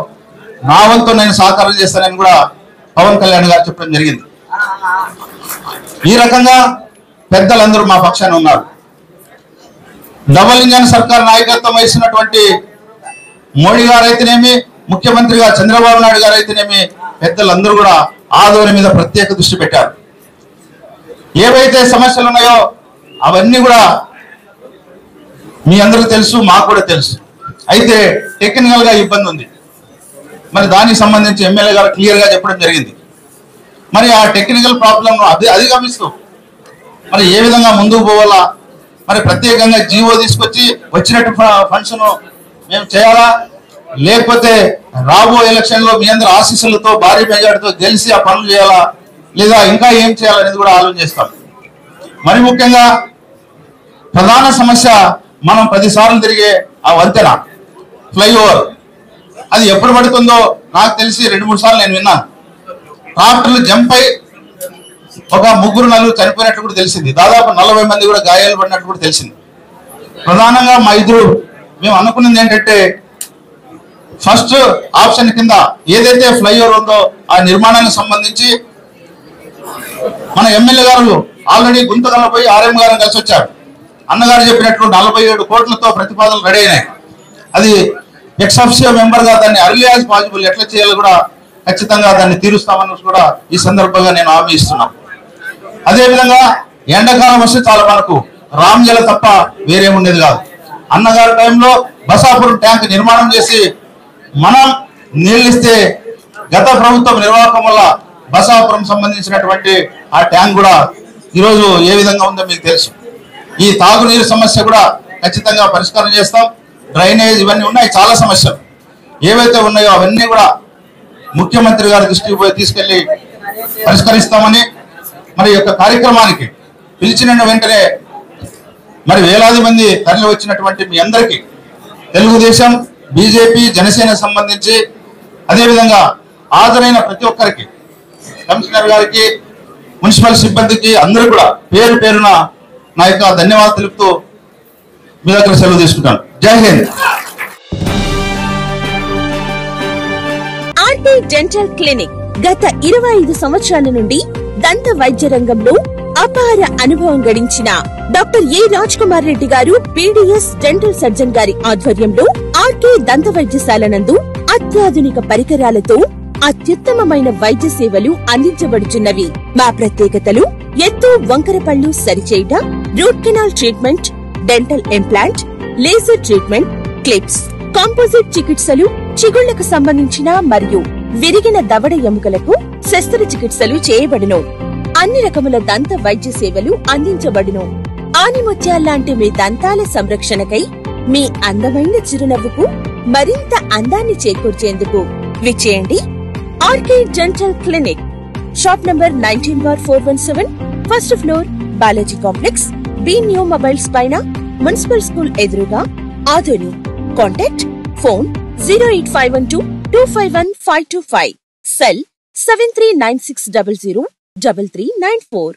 నా వంతు నేను సహకారం చేస్తానని కూడా పవన్ కళ్యాణ్ గారు చెప్పడం జరిగింది. ఈ రకంగా పెద్దలందరూ మా పక్షాన ఉన్నారు. డబుల్ ఇంజన్ సర్కార్ నాయకత్వం వహిస్తున్నటువంటి మోడీ గారు అయితేనేమి, ముఖ్యమంత్రిగా చంద్రబాబు నాయుడు గారు అయితేనేమి, పెద్దలందరూ కూడా ఆదోని మీద ప్రత్యేక దృష్టి పెట్టారు. ఏవైతే సమస్యలు ఉన్నాయో అవన్నీ కూడా మీ అందరికీ తెలుసు, మాకు కూడా తెలుసు. అయితే టెక్నికల్ గా ఇబ్బంది ఉంది. మరి దానికి సంబంధించి ఎమ్మెల్యే గారు క్లియర్ గా చెప్పడం జరిగింది. మరి ఆ టెక్నికల్ ప్రాబ్లం అధిగమిస్తూ మరి ఏ విధంగా ముందుకు పోవాలా, మరి ప్రత్యేకంగా జీవో తీసుకొచ్చి వచ్చినట్టు ఫండ్స్ మేము చేయాలా, లేకపోతే రాబో ఎలక్షన్ లో మీ అందరి ఆశీస్సులతో భారీ మెజార్టీతో గెలిచి ఆ పనులు చేయాలా, లేదా ఇంకా ఏం చేయాలనేది కూడా ఆలోచన చేస్తాం. మరి ముఖ్యంగా ప్రధాన సమస్య మనం 10 సార్లు తిరిగే ఆ వంతెన ఫ్లైఓవర్, అది ఎప్పుడు పడుతుందో నాకు తెలిసి 2-3 సార్లు నేను విన్నాను. ట్రాక్టర్లు జంప్ అయి ఒక 3-4 చనిపోయినట్టు కూడా తెలిసింది. దాదాపు 40 మంది కూడా గాయాలు పడినట్టు కూడా తెలిసింది. ప్రధానంగా మా ఇద్దరు మేము అనుకున్నది ఏంటంటే, ఫస్ట్ ఆప్షన్ కింద ఏదైతే ఫ్లైఓవర్ ఉందో ఆ నిర్మాణానికి సంబంధించి మన ఎమ్మెల్యే గారు ఆల్రెడీ గుంతకల్లో పోయి ఆర్ఎం గారిని కలిసి వచ్చారు. అన్నగారు చెప్పినట్లు 47 కోట్లతో ప్రతిపాదనలు రెడీ అయినాయి. అది ఎక్స్అఫిషియో మెంబర్ గా దాన్ని అర్లీ యాజ్ పాసిబుల్ ఎట్లా చేయాలో కూడా ఖచ్చితంగా దాన్ని తీరుస్తామని కూడా ఈ సందర్భంగా నేను హామీ ఇస్తున్నాను. అదేవిధంగా ఎండాకాలం వస్తే చాలా మనకు రామ్జల తప్ప వేరే ఉండేది కాదు. అన్నగారి టైంలో బసాపురం ట్యాంక్ నిర్మాణం చేసి మనం నీళ్ళిస్తే గత ప్రభుత్వం నిర్వాహకం వల్ల బసాపురం సంబంధించినటువంటి ఆ ట్యాంక్ కూడా ఈరోజు ఏ విధంగా ఉందో మీకు తెలుసు. ఈ తాగునీరు సమస్య కూడా ఖచ్చితంగా పరిష్కారం చేస్తాం. డ్రైనేజ్ ఇవన్నీ ఉన్నాయి, చాలా సమస్యలు ఏవైతే ఉన్నాయో అవన్నీ కూడా ముఖ్యమంత్రి గారి దృష్టికి పోయి తీసుకెళ్లి పరిష్కరిస్తామని, మరి యొక్క కార్యక్రమానికి పిలిచిన వెంటనే మరి వేలాది మంది తరలి వచ్చినటువంటి మీ అందరికీ తెలుగుదేశం, బీజేపీ, జనసేన సంబంధించి అదేవిధంగా హాజరైన ప్రతి ఒక్కరికి, కమిషనర్ గారికి, మున్సిపల్ సిబ్బందికి అందరూ కూడా పేరు పేరున నా యొక్క ధన్యవాదాలు తెలుపుతూ మీ దగ్గర సెలవు తీసుకుంటాను. జై హింద్. ఆర్టీ డెంటల్ క్లినిక్ గత 25 సంవత్సరాల నుండి దంత వైద్య రంగంలో అపార అనుభవం గడించిన డాక్టర్ ఏ రాజ్ కుమార్ రెడ్డి గారు పీడీఎస్ డెంటల్ సర్జన్ గారి ఆధ్వర్యంలో ఆర్కే దంత వైద్యశాల నందు అత్యాధునిక పరికరాలతో అత్యుత్తమమైన వైద్య సేవలు అందించబడుచున్నవి. మా ప్రత్యేకతలు ఎత్తు వంకర పళ్ళు సరిచేయుట, root canal treatment, dental implant, laser treatment, clips, composite చికిత్సలు, చిగుళ్లకు సంబంధించిన మరియు విరిగిన దవడ ఎముకలకు శస్త్రచికిత్సలు చేయబడును. అన్ని రకముల దంత వైద్య సేవలు అందించబడును. ఆనిముత్యాల్లాంటి మీ దంతాల సంరక్షణకై మీ అందమైన చిరునవ్వుకు మరింత అందాన్ని చేకూర్చేందుకు విచ్చేయండి RK dental clinic. Shop number 19/417, first floor, Balaji complex, B new mobiles పైన, మున్సిపల్ స్కూల్ ఎదురుగా, ఆదోని. Contact phone 08512251525, cell 7396003394.